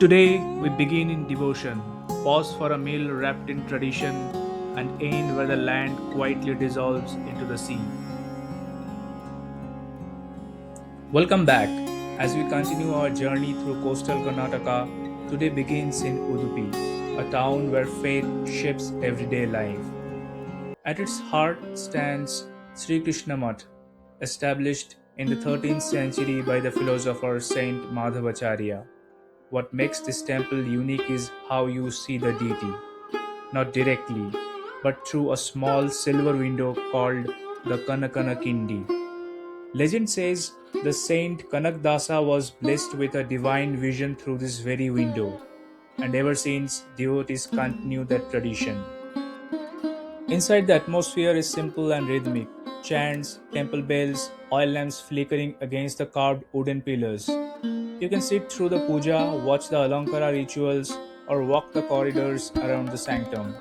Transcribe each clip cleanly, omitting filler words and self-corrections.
Today we begin in devotion, pause for a meal wrapped in tradition, and end where the land quietly dissolves into the sea. Welcome back. As we continue our journey through coastal Karnataka, today begins in Udupi, a town where faith shapes everyday life. At its heart stands Sri Krishna Matha, established in the 13th century by the philosopher Saint Madhavacharya. What makes this temple unique is how you see the deity, not directly, but through a small silver window called the Kanakana Kindi. Legend says the saint Kanakdasa was blessed with a divine vision through this very window, and ever since devotees continue that tradition. Inside, the atmosphere is simple and rhythmic: chants, temple bells, oil lamps flickering against the carved wooden pillars. You can sit through the puja, watch the Alankara rituals, or walk the corridors around the sanctum.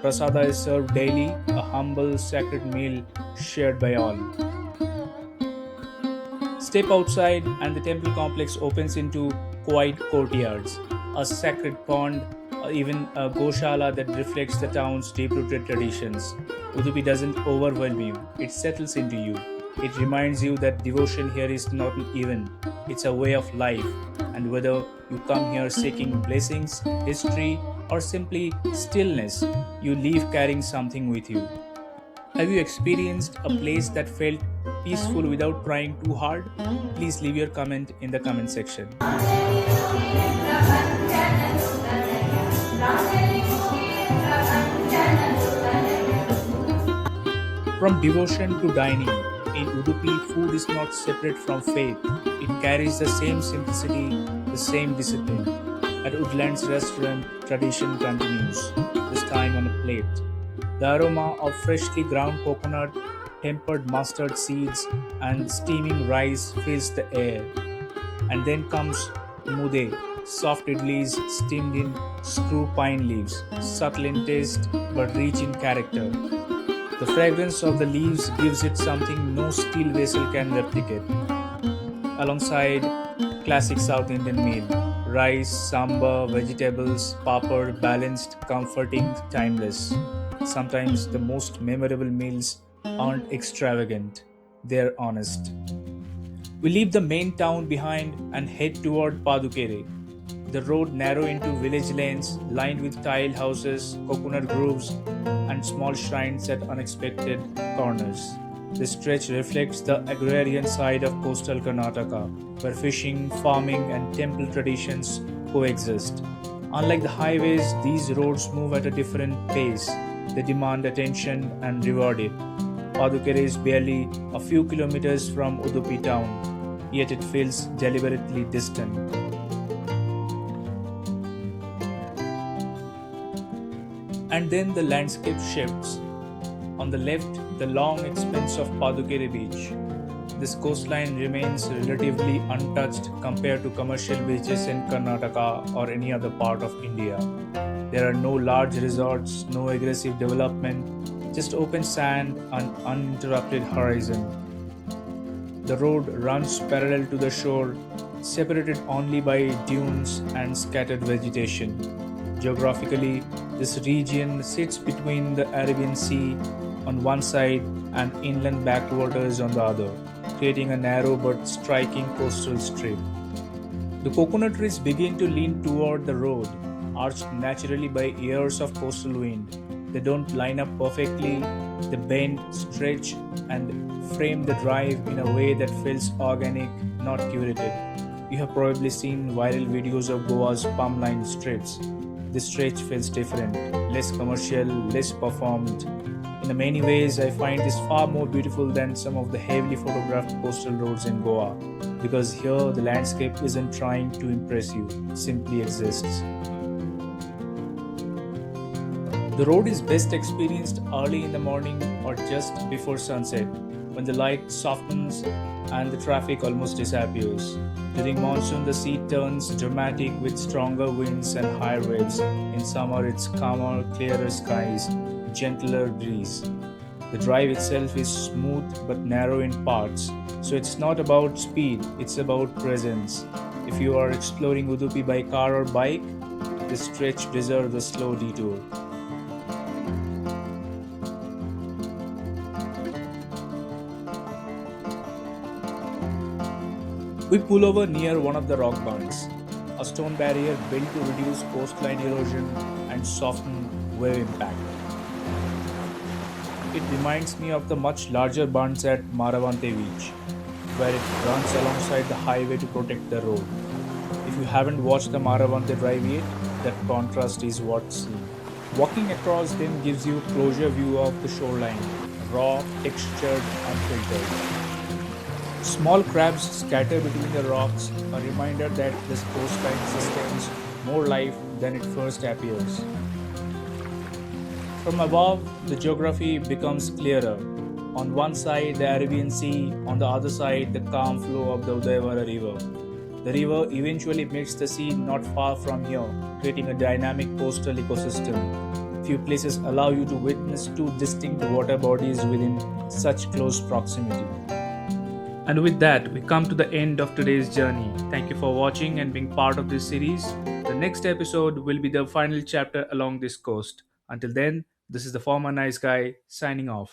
Prasada is served daily, a humble, sacred meal shared by all. Step outside, and the temple complex opens into quiet courtyards, a sacred pond, or even a goshala that reflects the town's deep rooted traditions. Udupi doesn't overwhelm you, it settles into you. It reminds you that devotion here is not an event, it's a way of life. And whether you come here seeking blessings, history, or simply stillness, you leave carrying something with you. Have you experienced a place that felt peaceful without trying too hard? Please leave your comment in the comment section. From devotion to dining, in Udupi, food is not separate from faith. It carries the same simplicity, the same discipline. At Woodlands restaurant, tradition continues, this time on a plate. The aroma of freshly ground coconut, tempered mustard seeds, and steaming rice fills the air. And then comes Moode, soft idlis steamed in screw pine leaves, subtle in taste but rich in character. The fragrance of the leaves gives it something no steel vessel can replicate. Alongside classic South Indian meal, rice, sambar, vegetables, papad, balanced, comforting, timeless. Sometimes the most memorable meals aren't extravagant, they're honest. We leave the main town behind and head toward Padukere. The road narrow into village lanes lined with tiled houses, coconut groves, and small shrines at unexpected corners. This stretch reflects the agrarian side of coastal Karnataka, where fishing, farming, and temple traditions coexist. Unlike the highways, these roads move at a different pace. They demand attention and reward it. Padukere is barely a few kilometers from Udupi town, yet it feels deliberately distant. And then the landscape shifts. On the left, the long expanse of Padukere Beach. This coastline remains relatively untouched compared to commercial beaches in Karnataka or any other part of India. There are no large resorts, no aggressive development, just open sand and uninterrupted horizon. The road runs parallel to the shore, separated only by dunes and scattered vegetation. Geographically, this region sits between the Arabian Sea on one side and inland backwaters on the other, creating a narrow but striking coastal strip. The coconut trees begin to lean toward the road, arched naturally by years of coastal wind. They don't line up perfectly, they bend, stretch, and frame the drive in a way that feels organic, not curated. You have probably seen viral videos of Goa's palm lined strips. This stretch feels different, less commercial, less performed. In many ways, I find this far more beautiful than some of the heavily photographed coastal roads in Goa, because here the landscape isn't trying to impress you, it simply exists. The road is best experienced early in the morning or just before sunset, when the light softens and the traffic almost disappears. During monsoon, the sea turns dramatic with stronger winds and higher waves. In summer, it's calmer, clearer skies, gentler breeze. The drive itself is smooth but narrow in parts, so it's not about speed, it's about presence. If you are exploring Udupi by car or bike, this stretch deserves a slow detour. We pull over near one of the rock bunds, a stone barrier built to reduce coastline erosion and soften wave impact. It reminds me of the much larger bunds at Maravante Beach, where it runs alongside the highway to protect the road. If you haven't watched the Maravante Drive yet, that contrast is what's seen. Walking across them gives you a closer view of the shoreline, raw, textured, unfiltered. Small crabs scatter between the rocks, a reminder that this coastline sustains more life than it first appears. From above, the geography becomes clearer. On one side, the Arabian Sea, on the other side, the calm flow of the Udyavara River. The river eventually meets the sea not far from here, creating a dynamic coastal ecosystem. Few places allow you to witness two distinct water bodies within such close proximity. And with that, we come to the end of today's journey. Thank you for watching and being part of this series. The next episode will be the final chapter along this coast. Until then, this is the former nice guy signing off.